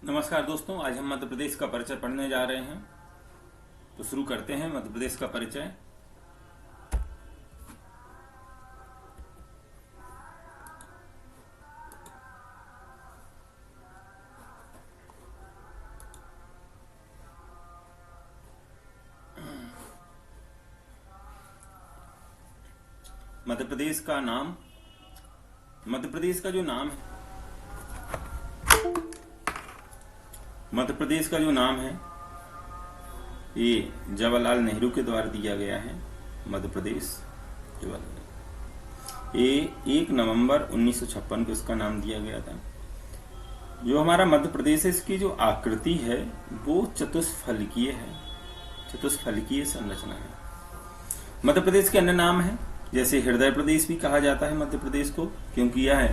नमस्कार दोस्तों, आज हम मध्य प्रदेश का परिचय पढ़ने जा रहे हैं। तो शुरू करते हैं मध्य प्रदेश का परिचय। मध्य प्रदेश का नाम, मध्य प्रदेश का जो नाम है, मध्य प्रदेश का जो नाम है ये जवाहरलाल नेहरू के द्वारा दिया गया है। मध्य प्रदेश ये 1 नवंबर 1956 को इसका नाम दिया गया था। जो हमारा मध्य प्रदेश है, इसकी जो आकृति है वो चतुष्फलकीय है, चतुष्फलकीय संरचना है। मध्य प्रदेश के अन्य नाम है, जैसे हृदय प्रदेश भी कहा जाता है मध्य प्रदेश को, क्योंकि यह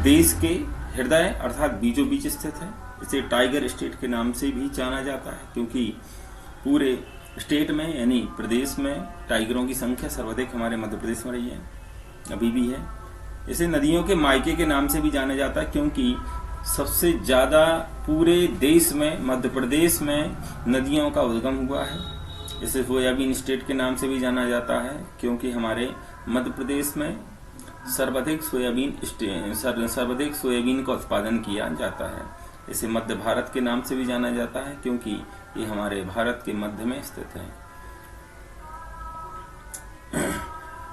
देश के हृदय अर्थात बीचों बीच स्थित है। इसे टाइगर स्टेट के नाम से भी जाना जाता है, क्योंकि पूरे स्टेट में यानी प्रदेश में टाइगरों की संख्या सर्वाधिक हमारे मध्य प्रदेश में रही है, अभी भी है। इसे नदियों के मायके के नाम से भी जाना जाता है, क्योंकि सबसे ज्यादा पूरे देश में मध्य प्रदेश में नदियों का उद्गम हुआ है। इसे सोयाबीन स्टेट के नाम से भी जाना जाता है, क्योंकि हमारे मध्य प्रदेश में सर्वाधिक सोयाबीन का उत्पादन किया जाता है। इसे मध्य भारत के नाम से भी जाना जाता है, क्योंकि ये हमारे भारत के मध्य में स्थित है।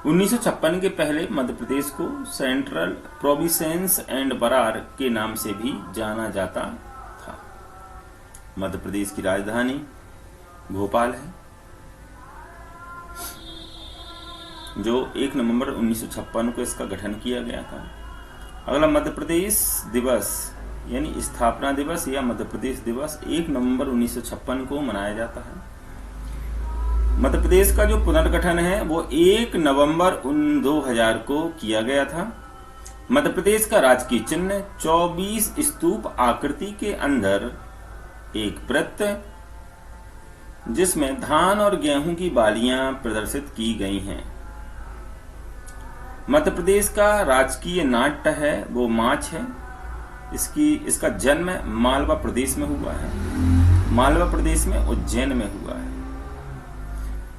1956 के पहले मध्य प्रदेश को सेंट्रल प्रोविंस एंड बरार के नाम से भी जाना जाता था। मध्य प्रदेश की राजधानी भोपाल है, जो 1 नवंबर 1956 को इसका गठन किया गया था। अगला मध्य प्रदेश दिवस यानी स्थापना दिवस या मध्य प्रदेश दिवस 1 नवंबर 1956 को मनाया जाता है। मध्य प्रदेश का जो पुनर्गठन है वो 1 नवंबर 2000 को किया गया था। मध्य प्रदेश का राजकीय चिन्ह 24 स्तूप आकृति के अंदर एक वृत्त, जिसमें धान और गेहूं की बालियां प्रदर्शित की गई हैं। मध्य प्रदेश का राजकीय नाट्य है वो माछ है। इसका जन्म मालवा प्रदेश में हुआ है, मालवा प्रदेश में उज्जैन में हुआ है।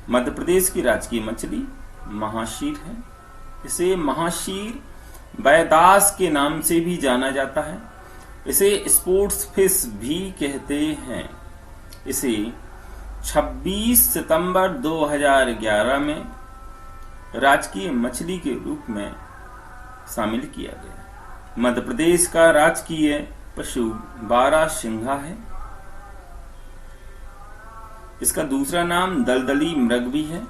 मध्य प्रदेश की राजकीय मछली महाशीर है। इसे महाशीर बैदास के नाम से भी जाना जाता है। इसे स्पोर्ट्स फिश भी कहते हैं। इसे 26 सितंबर 2011 में राजकीय मछली के रूप में शामिल किया गया। मध्य प्रदेश का राजकीय पशु बारहसिंघा है। इसका दूसरा नाम दलदली मृग भी है।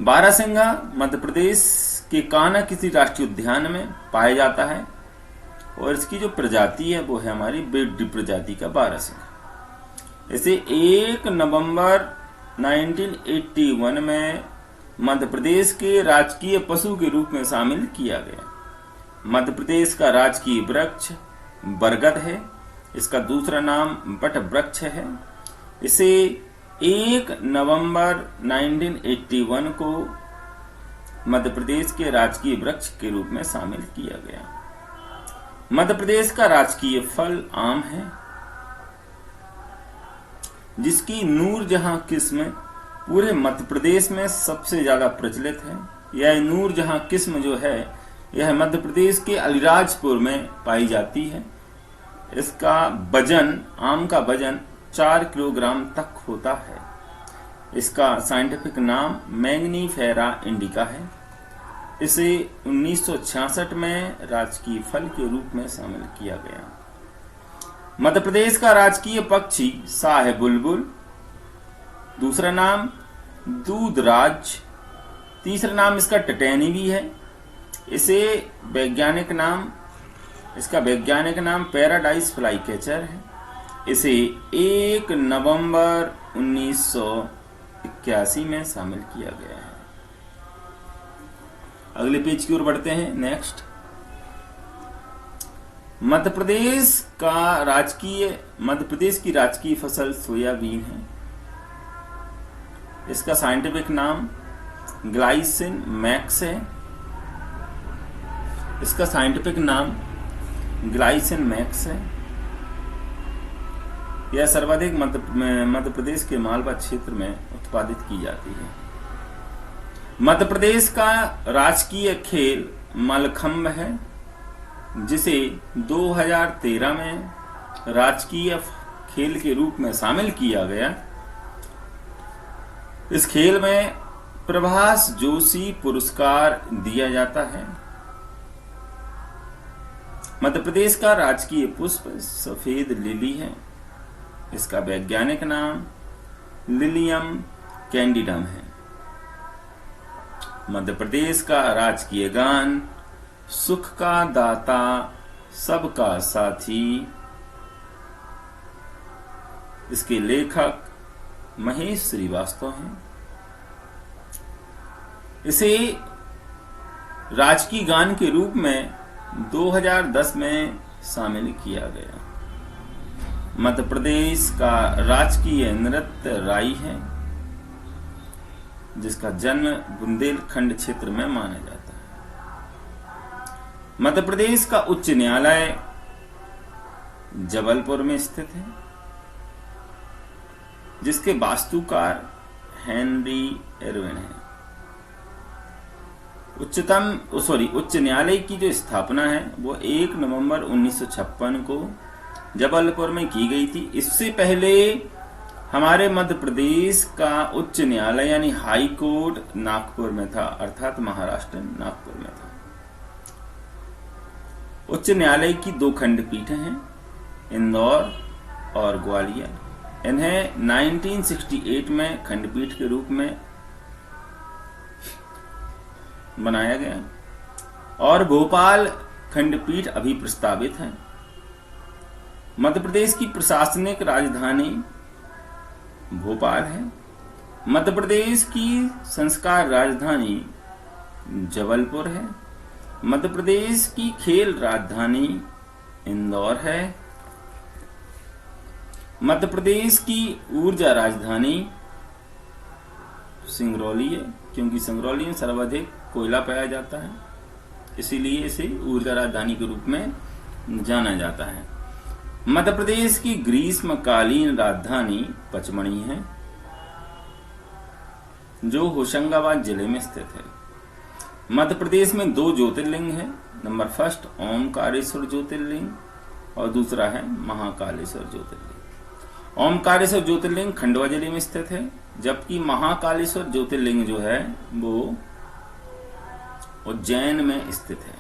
बारहसिंघा मध्य प्रदेश के कान्हा किसी राष्ट्रीय उद्यान में पाया जाता है, और इसकी जो प्रजाति है वो है हमारी बेड्डी प्रजाति का बारहसिंघा। इसे 1 नवंबर 1981 में मध्य प्रदेश के राजकीय पशु के रूप में शामिल किया गया। मध्य प्रदेश का राजकीय वृक्ष बरगद है। इसका दूसरा नाम बट वृक्ष है। इसे 1 नवंबर 1981 को मध्य प्रदेश के राजकीय वृक्ष के रूप में शामिल किया गया। मध्य प्रदेश का राजकीय फल आम है, जिसकी नूरजहां किस्म पूरे मध्य प्रदेश में सबसे ज्यादा प्रचलित है। यह नूरजहां किस्म जो है यह मध्य प्रदेश के अलीराजपुर में पाई जाती है। इसका वजन, आम का वजन 4 किलोग्राम तक होता है। इसका साइंटिफिक नाम मैंगनीफेरा इंडिका है। इसे 1966 में राजकीय फल के रूप में शामिल किया गया। मध्य प्रदेश का राजकीय पक्षी शाह बुलबुल, दूसरा नाम दूधराज, तीसरा नाम इसका टटैनी भी है। इसका वैज्ञानिक नाम पैराडाइज फ्लाई कैचर है। इसे 1 नवंबर 1981 में शामिल किया गया है। अगले पेज की ओर बढ़ते हैं। नेक्स्ट, मध्य प्रदेश की राजकीय फसल सोयाबीन है। इसका साइंटिफिक नाम ग्लाइसिन मैक्स है। इसका साइंटिफिक नाम ग्लाइसिन मैक्स है। यह सर्वाधिक मध्य प्रदेश के मालवा क्षेत्र में उत्पादित की जाती है। मध्य प्रदेश का राजकीय खेल मलखंभ है, जिसे 2013 में राजकीय खेल के रूप में शामिल किया गया। इस खेल में प्रभास जोशी पुरस्कार दिया जाता है। मध्य प्रदेश का राजकीय पुष्प सफेद लिली है। इसका वैज्ञानिक नाम लिलियम कैंडिडम है। मध्य प्रदेश का राजकीय गान सुख का दाता सबका साथी। इसके लेखक महेश श्रीवास्तव हैं। इसे राजकीय गान के रूप में 2010 में शामिल किया गया। मध्य प्रदेश का राजकीय नृत्य राई है, जिसका जन्म बुंदेलखंड क्षेत्र में माना जाता है। मध्य प्रदेश का उच्च न्यायालय जबलपुर में स्थित है, जिसके वास्तुकार हेनरी इरविन है। उच्च न्यायालय की जो स्थापना है वो 1 नवंबर 1956 को जबलपुर में की गई थी। इससे पहले हमारे मध्य प्रदेश का उच्च न्यायालय यानी हाई कोर्ट नागपुर में था, अर्थात महाराष्ट्र नागपुर में था। उच्च न्यायालय की 2 खंडपीठें हैं, इंदौर और ग्वालियर। इन्हें 1968 में खंडपीठ के रूप में बनाया गया और भोपाल खंडपीठ अभी प्रस्तावित है। मध्य प्रदेश की प्रशासनिक राजधानी भोपाल है। मध्य प्रदेश की संस्कार राजधानी जबलपुर है। मध्य प्रदेश की खेल राजधानी इंदौर है। मध्य प्रदेश की ऊर्जा राजधानी सिंगरौली है, क्योंकि सिंगरौली में सर्वाधिक कोयला पाया जाता है, इसीलिए इसे ऊर्जा राजधानी के रूप में जाना जाता है। मध्य प्रदेश की ग्रीष्मकालीन राजधानी पचमढ़ी है, जो होशंगाबाद जिले में स्थित है। मध्य प्रदेश में 2 ज्योतिर्लिंग है। नंबर 1 ओमकारेश्वर ज्योतिर्लिंग और दूसरा है महाकालेश्वर ज्योतिर्लिंग। ओमकारेश्वर ज्योतिर्लिंग खंडवा जिले में स्थित है, जबकि महाकालेश्वर ज्योतिर्लिंग जो है वो उज्जैन में स्थित है।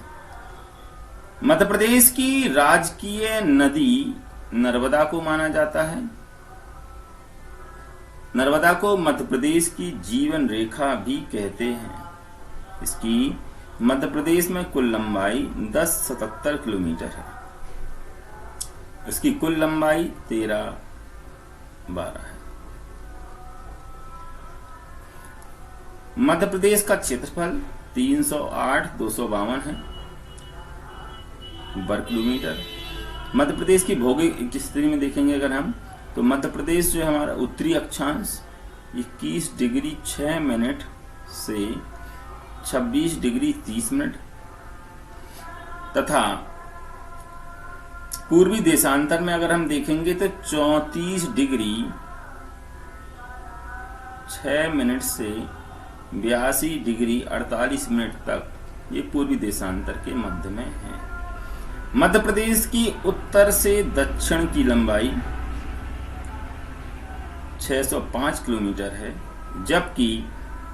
मध्य प्रदेश की राजकीय नदी नर्मदा को माना जाता है। नर्मदा को मध्य प्रदेश की जीवन रेखा भी कहते हैं। इसकी मध्य प्रदेश में कुल लंबाई 1077 किलोमीटर है। इसकी कुल लंबाई 1312 है। मध्य प्रदेश का क्षेत्रफल 308,252 है वर्ग किलोमीटर। मध्य प्रदेश की भौगोलिक स्थिति में देखेंगे अगर हम, तो मध्य प्रदेश जो है हमारा उत्तरी अक्षांश 21 डिग्री 6 मिनट से 26 डिग्री 30 मिनट तथा पूर्वी देशांतर में अगर हम देखेंगे तो 34 डिग्री 6 मिनट से 82 डिग्री 48 मिनट तक ये पूर्वी देशांतर के मध्य में है। मध्य प्रदेश की उत्तर से दक्षिण की लंबाई 605 किलोमीटर है, जबकि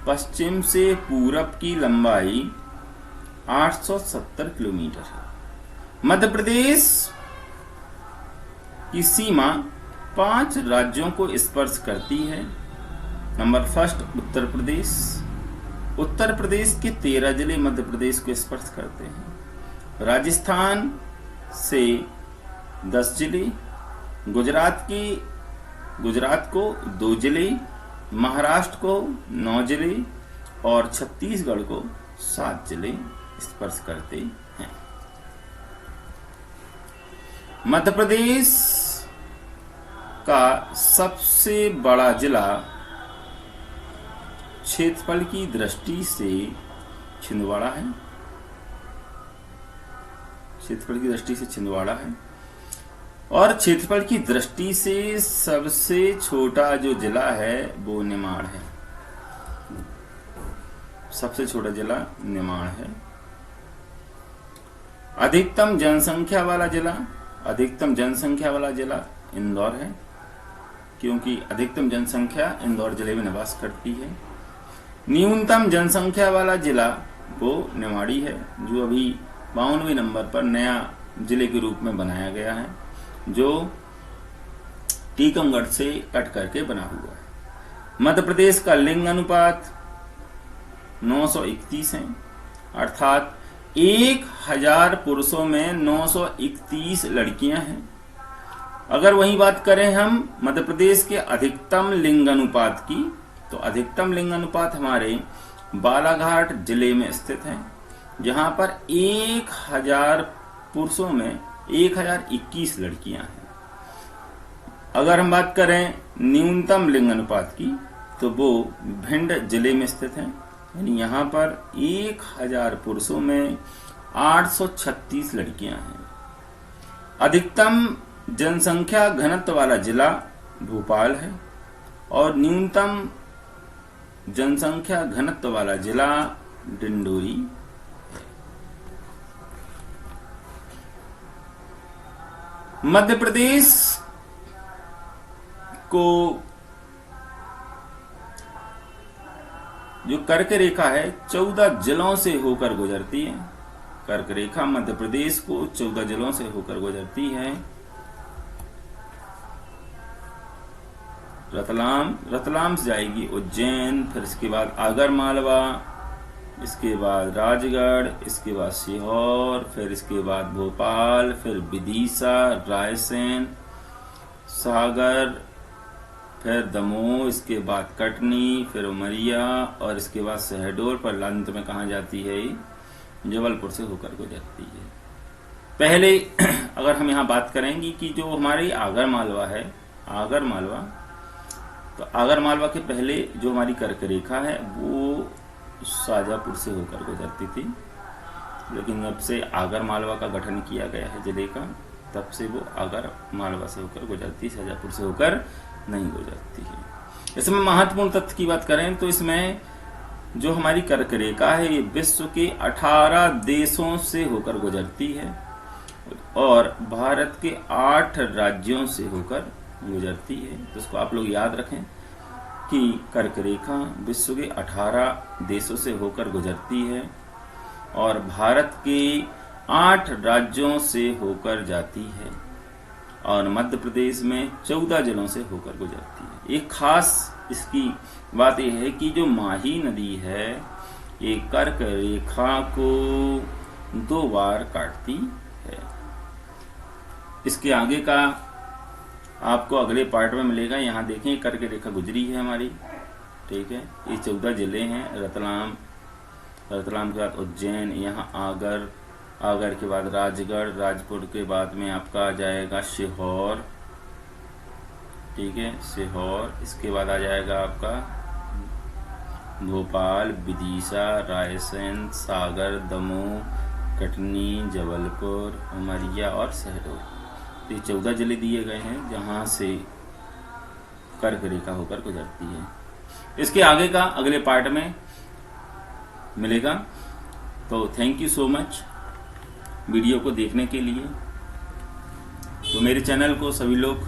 पश्चिम से पूरब की लंबाई 870 किलोमीटर है। मध्य प्रदेश की सीमा 5 राज्यों को स्पर्श करती है। नंबर 1 उत्तर प्रदेश। उत्तर प्रदेश के 13 जिले मध्य प्रदेश को स्पर्श करते हैं। राजस्थान से 10 जिले, गुजरात को 2 जिले, महाराष्ट्र को 9 जिले और छत्तीसगढ़ को 7 जिले स्पर्श करते हैं। मध्य प्रदेश का सबसे बड़ा जिला क्षेत्रफल की दृष्टि से छिंदवाड़ा है। क्षेत्रफल की दृष्टि से छिंदवाड़ा है। और क्षेत्रफल की दृष्टि से सबसे छोटा जो जिला है वो निमाड़ है। सबसे छोटा जिला निमाड़ है। अधिकतम जनसंख्या वाला जिला इंदौर है, क्योंकि अधिकतम जनसंख्या इंदौर जिले में निवास करती है। न्यूनतम जनसंख्या वाला जिला वो निमाड़ी है, जो अभी 52वें नंबर पर नया जिले के रूप में बनाया गया है, जो टीकमगढ़ से कट करके बना हुआ है। मध्य प्रदेश का लिंग अनुपात 931 है, अर्थात 1000 पुरुषों में 931 लड़कियां हैं। अगर वही बात करें हम मध्य प्रदेश के अधिकतम लिंग अनुपात की, तो अधिकतम लिंग अनुपात हमारे बालाघाट जिले में स्थित है, जहां पर 1000 पुरुषों में 1021 लड़कियां हैं। अगर हम बात करें न्यूनतम लिंग अनुपात की, तो वो भिंड जिले में स्थित है, यानी यहाँ पर 1000 पुरुषों में 836 लड़कियां हैं। अधिकतम जनसंख्या घनत्व वाला जिला भोपाल है और न्यूनतम जनसंख्या घनत्व वाला जिला डिंडोरी। मध्य प्रदेश को जो कर्क रेखा है 14 जिलों से होकर गुजरती है। कर्क रेखा मध्य प्रदेश को 14 जिलों से होकर गुजरती है। रतलाम से जाएगी उज्जैन, फिर इसके बाद आगर मालवा, इसके बाद राजगढ़, इसके बाद सीहोर, फिर इसके बाद भोपाल, फिर विदिशा, रायसेन, सागर, फिर दमोह, इसके बाद कटनी, फिर उमरिया और इसके बाद शहडोल, पर अंत में कहाँ जाती है? जबलपुर से होकर गुजरती है। पहले अगर हम यहाँ बात करेंगे कि जो हमारी आगर मालवा है, तो आगर मालवा के पहले जो हमारी कर्क रेखा है वो शाजापुर से होकर गुजरती थी, लेकिन जब से आगर मालवा का गठन किया गया है जिले का, तब से वो आगर मालवा से होकर गुजरती, शाजापुर से होकर नहीं गुजरती है। इसमें महत्वपूर्ण तथ्य की बात करें तो इसमें जो हमारी कर्क रेखा है ये विश्व के 18 देशों से होकर गुजरती है और भारत के 8 राज्यों से होकर गुजरती है। तो इसको आप लोग याद रखें कि कर्क रेखा विश्व के 18 देशों से होकर गुजरती है और भारत के 8 राज्यों से होकर जाती है और मध्य प्रदेश में 14 जिलों से होकर गुजरती है। एक खास इसकी बात यह है कि जो माही नदी है ये कर्क रेखा को 2 बार काटती है। इसके आगे का आपको अगले पार्ट में मिलेगा। यहाँ देखें कर्क रेखा गुजरी है हमारी, ठीक है। ये 14 जिले हैं, रतलाम के बाद उज्जैन, यहाँ आगर के बाद राजगढ़, राजपुर के बाद में आपका आ जाएगा सीहोर, ठीक है, सीहोर। इसके बाद आ जाएगा आपका भोपाल, विदिशा, रायसेन, सागर, दमोह, कटनी, जबलपुर, उमरिया और शहडोल। ये 14 जिले दिए गए हैं जहां से कर्क रेखा होकर गुजरती है। इसके आगे का अगले पार्ट में मिलेगा। तो thank you so much video को देखने के लिए। तो मेरे चैनल को सभी लोग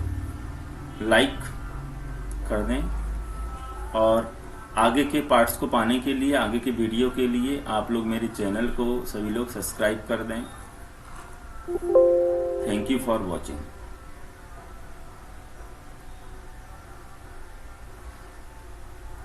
लाइक कर दें और आगे के पार्ट्स को पाने के लिए, आगे के वीडियो के लिए आप लोग मेरे चैनल को सभी लोग सब्सक्राइब कर दें। Thank you for watching.